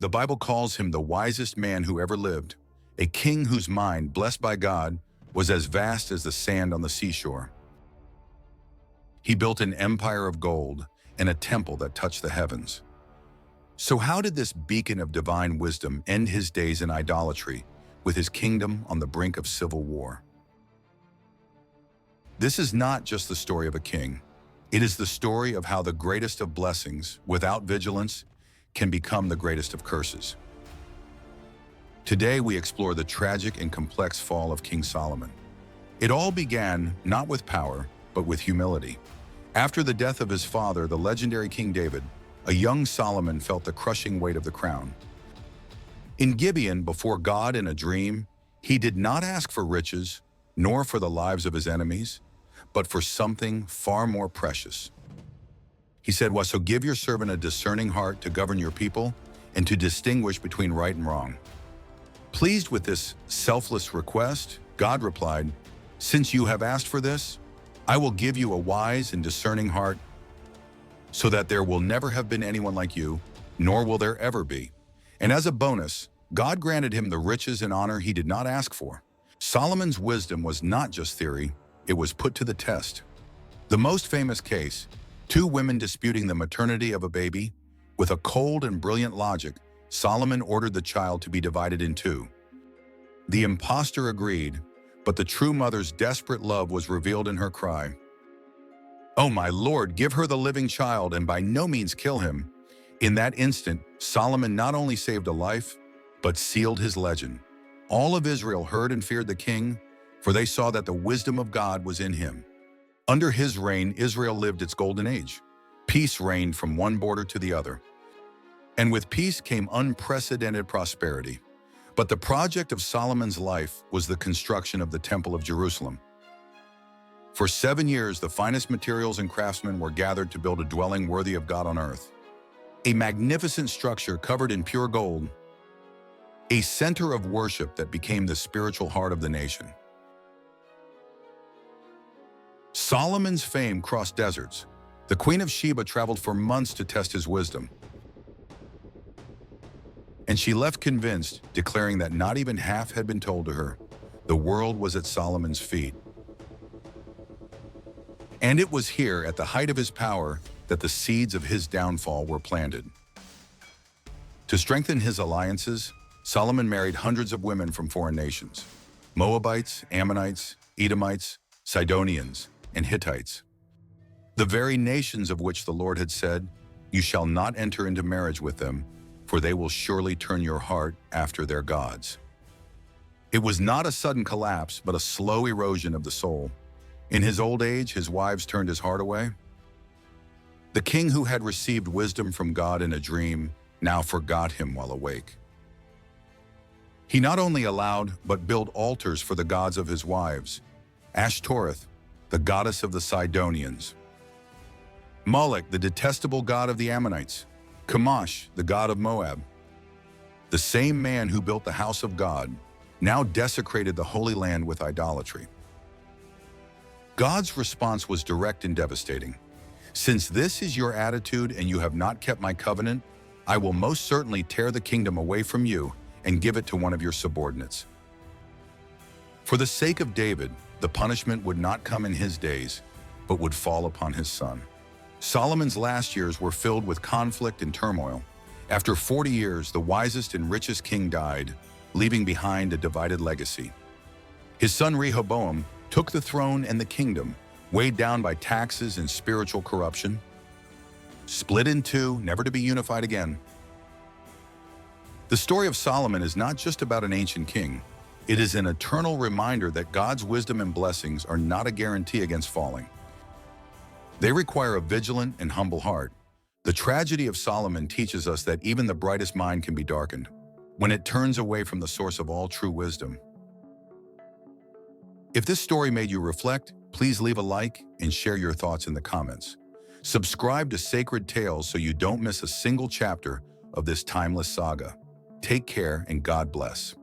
The Bible calls him the wisest man who ever lived, a king whose mind, blessed by God, was as vast as the sand on the seashore. He built an empire of gold and a temple that touched the heavens. So how did this beacon of divine wisdom end his days in idolatry, with his kingdom on the brink of civil war? This is not just the story of a king. It is the story of how the greatest of blessings, without vigilance, can become the greatest of curses. Today we explore the tragic and complex fall of King Solomon. It all began not with power, but with humility. After the death of his father, the legendary King David, a young Solomon felt the crushing weight of the crown. In Gibeon, before God in a dream, he did not ask for riches, nor for the lives of his enemies, but for something far more precious. He said, "Well, so give your servant a discerning heart to govern your people and to distinguish between right and wrong." Pleased with this selfless request, God replied, "Since you have asked for this, I will give you a wise and discerning heart, so that there will never have been anyone like you, nor will there ever be." And as a bonus, God granted him the riches and honor he did not ask for. Solomon's wisdom was not just theory, it was put to the test. The most famous case, two women disputing the maternity of a baby, with a cold and brilliant logic, Solomon ordered the child to be divided in two. The impostor agreed, but the true mother's desperate love was revealed in her cry, "Oh, my Lord, give her the living child and by no means kill him." In that instant, Solomon not only saved a life, but sealed his legend. All of Israel heard and feared the king, for they saw that the wisdom of God was in him. Under his reign, Israel lived its golden age. Peace reigned from one border to the other. And with peace came unprecedented prosperity. But the project of Solomon's life was the construction of the Temple of Jerusalem. For 7 years, the finest materials and craftsmen were gathered to build a dwelling worthy of God on earth. A magnificent structure covered in pure gold, a center of worship that became the spiritual heart of the nation. Solomon's fame crossed deserts. The Queen of Sheba traveled for months to test his wisdom. And she left convinced, declaring that not even half had been told to her. The world was at Solomon's feet. And it was here, at the height of his power, that the seeds of his downfall were planted. To strengthen his alliances, Solomon married hundreds of women from foreign nations: Moabites, Ammonites, Edomites, Sidonians, and Hittites. The very nations of which the Lord had said, "You shall not enter into marriage with them, for they will surely turn your heart after their gods." It was not a sudden collapse, but a slow erosion of the soul. In his old age, his wives turned his heart away. The king who had received wisdom from God in a dream now forgot him while awake. He not only allowed, but built altars for the gods of his wives: Ashtoreth, the goddess of the Sidonians; Moloch, the detestable god of the Ammonites; Chemosh, the god of Moab. The same man who built the house of God now desecrated the Holy Land with idolatry. God's response was direct and devastating. "Since this is your attitude and you have not kept my covenant, I will most certainly tear the kingdom away from you and give it to one of your subordinates." For the sake of David, the punishment would not come in his days, but would fall upon his son. Solomon's last years were filled with conflict and turmoil. After 40 years, the wisest and richest king died, leaving behind a divided legacy. His son Rehoboam took the throne and the kingdom, weighed down by taxes and spiritual corruption, split in two, never to be unified again. The story of Solomon is not just about an ancient king. It is an eternal reminder that God's wisdom and blessings are not a guarantee against falling. They require a vigilant and humble heart. The tragedy of Solomon teaches us that even the brightest mind can be darkened when it turns away from the source of all true wisdom. If this story made you reflect, please leave a like and share your thoughts in the comments. Subscribe to Sacred Tales so you don't miss a single chapter of this timeless saga. Take care and God bless.